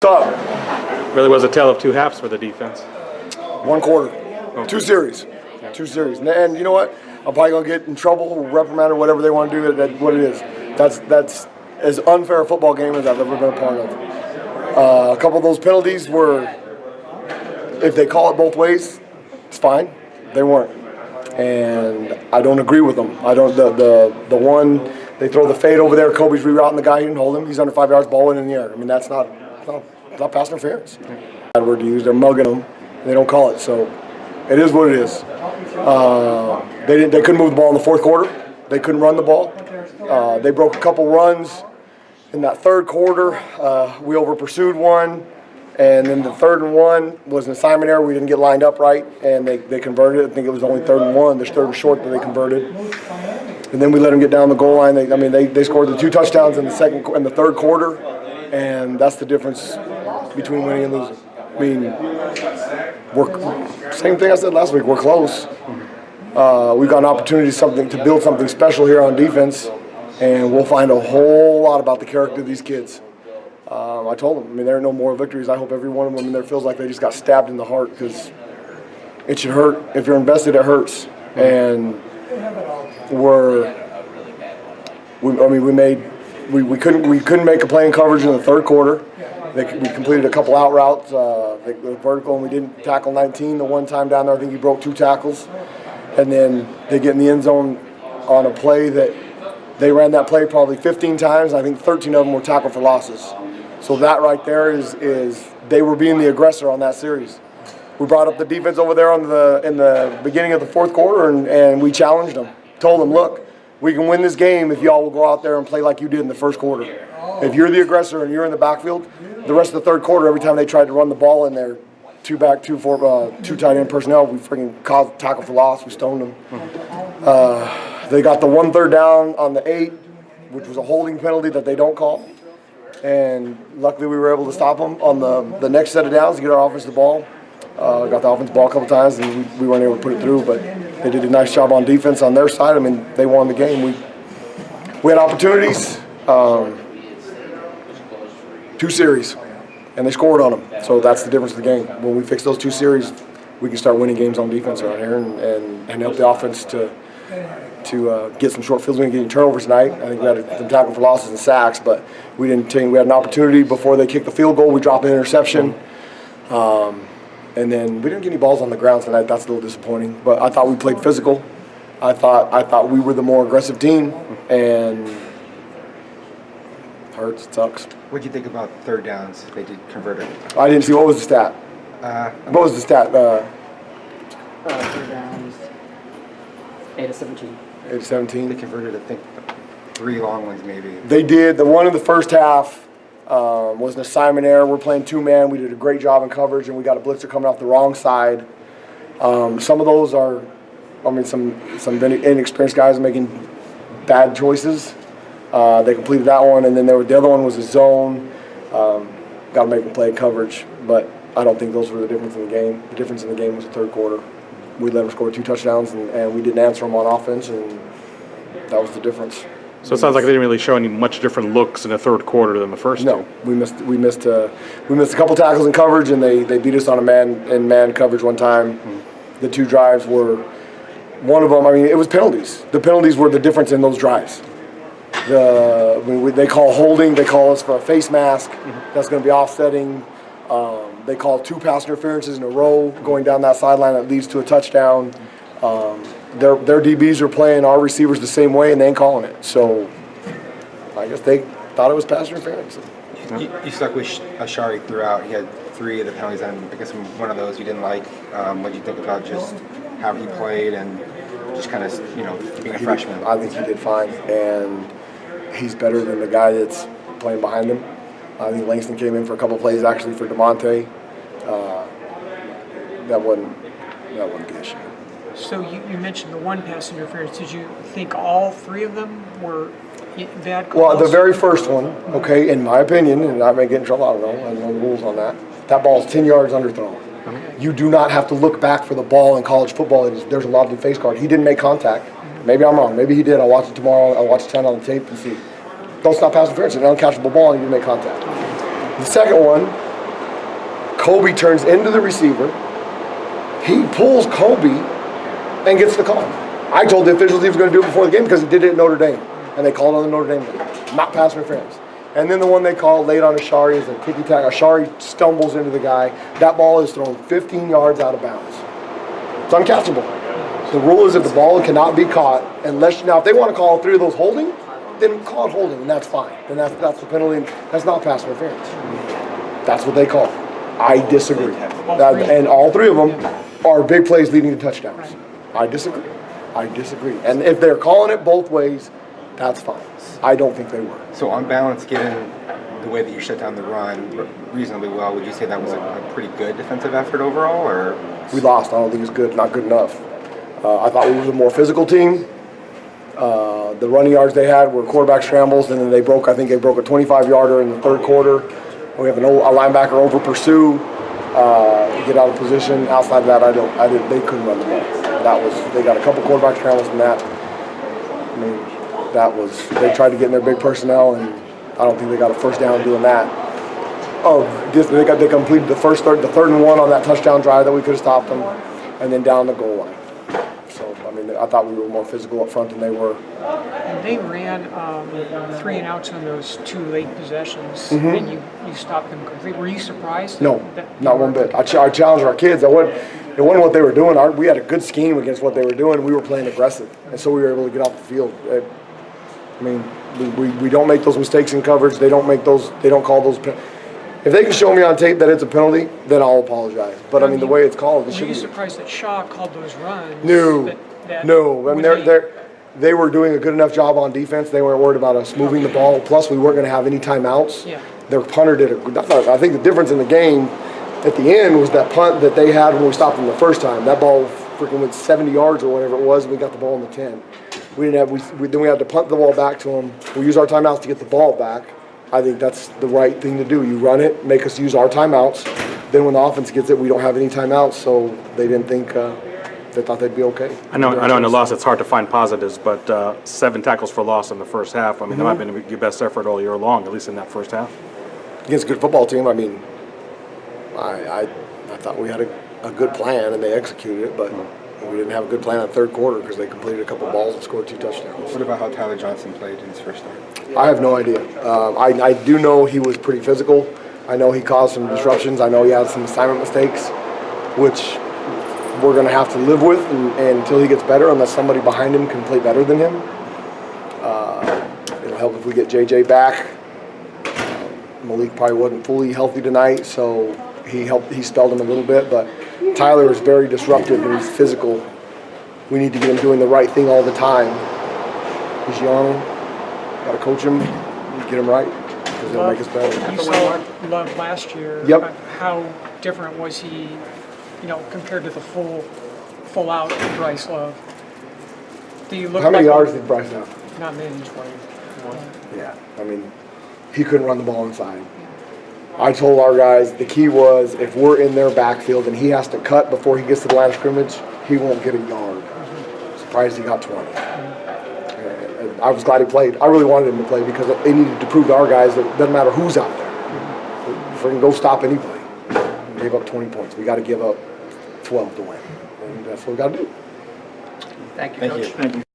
tough. Really was a tale of two halves for the defense. One quarter, Okay. two series. And you know what? I'm probably gonna get in trouble, reprimanded, whatever they want to do. That's what it is. That's as unfair a football game as I've ever been a part of. A couple of those penalties were, if they call it both ways, it's fine. They weren't, and I don't agree with them. I don't. The one they throw the fade over there. Kobe's rerouting the guy. He didn't hold him. He's under 5 yards, ball in the air. I mean, that's not pass interference. Bad word to use. They're mugging them. They don't call it, so it is what it is. They couldn't move the ball in the fourth quarter. They couldn't run the ball. They broke a couple runs in that third quarter. We over pursued one, and then the 3rd and 1 was an assignment error. We didn't get lined up right, and they converted it. I think it was only 3rd and 1. There's 3rd and short that they converted, and then we let them get down the goal line. They scored the 2 touchdowns in the third quarter, and that's the difference between winning and losing. I mean, same thing I said last week. We're close. We've got an opportunity to build something special here on defense, and we'll find a whole lot about the character of these kids. I told them, I mean, there are no more victories. I hope every one of them in there feels like they just got stabbed in the heart, because it should hurt. If you're invested, it hurts. And we couldn't make a play in coverage in the third quarter. We completed a couple out routes, the vertical, and we didn't tackle 19 the one time down there. I think he broke 2 tackles. And then they get in the end zone on a play that they ran that play probably 15 times. I think 13 of them were tackled for losses. So that right there is they were being the aggressor on that series. We brought up the defense over there in the beginning of the fourth quarter, and we challenged them. Told them, look, we can win this game if y'all will go out there and play like you did in the first quarter. If you're the aggressor and you're in the backfield, the rest of the third quarter, every time they tried to run the ball in there, 2 back, 2 tight end personnel, we freaking caused tackle for loss. We stoned them. They got the 1 3rd down on the 8, which was a holding penalty that they don't call. And luckily we were able to stop them on the next set of downs to get our offense the ball. Got the offense ball a couple times, and we weren't able to put it through, but they did a nice job on defense on their side. I mean, they won the game. We had opportunities, 2 series, and they scored on them. So that's the difference of the game. When we fix those 2 series, we can start winning games on defense around here and help the offense to get some short fields. We didn't get any turnovers tonight. I think we had some tackle for losses and sacks, but we didn't. We had an opportunity before they kicked the field goal. We dropped an interception, and then we didn't get any balls on the ground tonight. That's a little disappointing. But I thought we played physical. I thought we were the more aggressive team, and it hurts. It sucks. What did you think about 3rd downs? They did convert it. I didn't see. What was the stat? What was the stat? 3rd downs. 8 of 17. 8 of 17. They converted, I think, 3 long ones maybe. They did. The one in the first half was an assignment error. We're playing 2-man. We did a great job in coverage, and we got a blitzer coming off the wrong side. Some of those are, some inexperienced guys making bad choices. They completed that one, and then the other one was a zone. Got to make them play coverage, but I don't think those were the difference in the game. The difference in the game was the third quarter. We let them score 2 touchdowns, and we didn't answer them on offense, and that was the difference. So it sounds like they didn't really show any much different looks in the third quarter than the first 2. No, we missed a couple tackles in coverage, and they beat us on a man coverage one time. The 2 drives were, one of them, it was penalties. The penalties were the difference in those drives. They call holding. They call us for a face mask. That's going to be offsetting. They call 2 pass interferences in a row going down that sideline that leads to a touchdown. Their DBs are playing our receivers the same way, and they ain't calling it. So I guess they thought it was pass interference. You stuck with Ashari throughout. He had 3 of the penalties, and I guess one of those you didn't like. What did you think about just how he played and just kind of, being a freshman? I think he did fine, and he's better than the guy that's playing behind him. I think Langston came in for a couple plays actually for DeMonte. That wasn't the issue. So you mentioned the 1 pass interference. Did you think all 3 of them were bad calls? Well, the very first one, okay, in my opinion, and I may get in trouble, I don't know, I don't know the rules on that. That ball's 10 yards underthrown. You do not have to look back for the ball in college football. There's a lobbed in face guard. He didn't make contact. Maybe I'm wrong. Maybe he did. I'll watch it tomorrow. I'll watch it tonight on the tape and see. Don't stop pass interference. It's an uncatchable ball and you didn't make contact. The second one, Kobe turns into the receiver. He pulls Kobe and gets the call. I told the officials he was going to do it before the game because he did it at Notre Dame. And they called on the Notre Dame game. Not pass interference. And then the one they called late on Ashari is a ticky-tack. Ashari stumbles into the guy. That ball is thrown 15 yards out of bounds. It's uncatchable. The rule is if the ball cannot be caught, unless, now if they want to call 3 of those holding, then call it holding, and that's fine. Then that's the penalty, and that's not pass interference. That's what they call it. I disagree. And all 3 of them are big plays leading to touchdowns. I disagree. And if they're calling it both ways, that's fine. I don't think they were. So on balance, given the way that you shut down the run reasonably well, would you say that was a pretty good defensive effort overall, or? We lost. I don't think it's good. Not good enough. I thought we were a more physical team. The running yards they had were quarterback scrambles, and then I think they broke a 25-yarder in the third quarter. We have a linebacker over pursue, get out of position. Outside of that, they couldn't run the ball. They got a couple quarterback scrambles from that. I mean, they tried to get in their big personnel, and I don't think they got a first down doing that. They completed the third and 1 on that touchdown drive that we could have stopped them, and then down the goal line. So, I mean, I thought we were more physical up front than they were. And they ran 3 and outs on those 2 late possessions, and you stopped them completely. Were you surprised? No, not one bit. I challenged our kids. It wasn't what they were doing. We had a good scheme against what they were doing. We were playing aggressive, and so we were able to get off the field. I mean, we don't make those mistakes in coverage. They don't call those. If they can show me on tape that it's a penalty, then I'll apologize. But I mean, the way it's called, it should be. Were you surprised that Shaw called those runs? No. I mean, they were doing a good enough job on defense. They weren't worried about us moving the ball. Plus, we weren't going to have any timeouts. Yeah. Their punter did I think the difference in the game at the end was that punt that they had when we stopped them the first time. That ball freaking went 70 yards or whatever it was, and we got the ball in the 10. Then we had to punt the ball back to them. We used our timeouts to get the ball back. I think that's the right thing to do. You run it, make us use our timeouts. Then when the offense gets it, we don't have any timeouts, so they didn't think they thought they'd be okay. I know in the loss it's hard to find positives, but 7 tackles for loss in the first half. I mean, that might have been your best effort all year long, at least in that first half. Against a good football team, I mean, I thought we had a good plan and they executed it, but we didn't have a good plan in the third quarter because they completed a couple balls and scored 2 touchdowns. What about how Tyler Johnson played in his first start? I have no idea. I do know he was pretty physical. I know he caused some disruptions. I know he had some assignment mistakes, which we're going to have to live with and until he gets better, unless somebody behind him can play better than him. It'll help if we get JJ back. Malik probably wasn't fully healthy tonight, so he spelled him a little bit, but Tyler is very disruptive and he's physical. We need to get him doing the right thing all the time. He's young, got to coach him, get him right, because he'll make us better. You saw Love last year. Yep. How different was he, compared to the full out Bryce Love? Do you look How many like yards did Bryce have? Not many. Yeah, I mean, he couldn't run the ball inside. I told our guys the key was if we're in their backfield and he has to cut before he gets to the line of scrimmage, he won't get a yard. Surprised he got 20. And I was glad he played. I really wanted him to play because they needed to prove to our guys that it doesn't matter who's out there. Freaking go stop any play. We gave up 20 points. We got to give up 12 to win. And that's what we got to do. Thank you, Thank Coach. you. Thank you.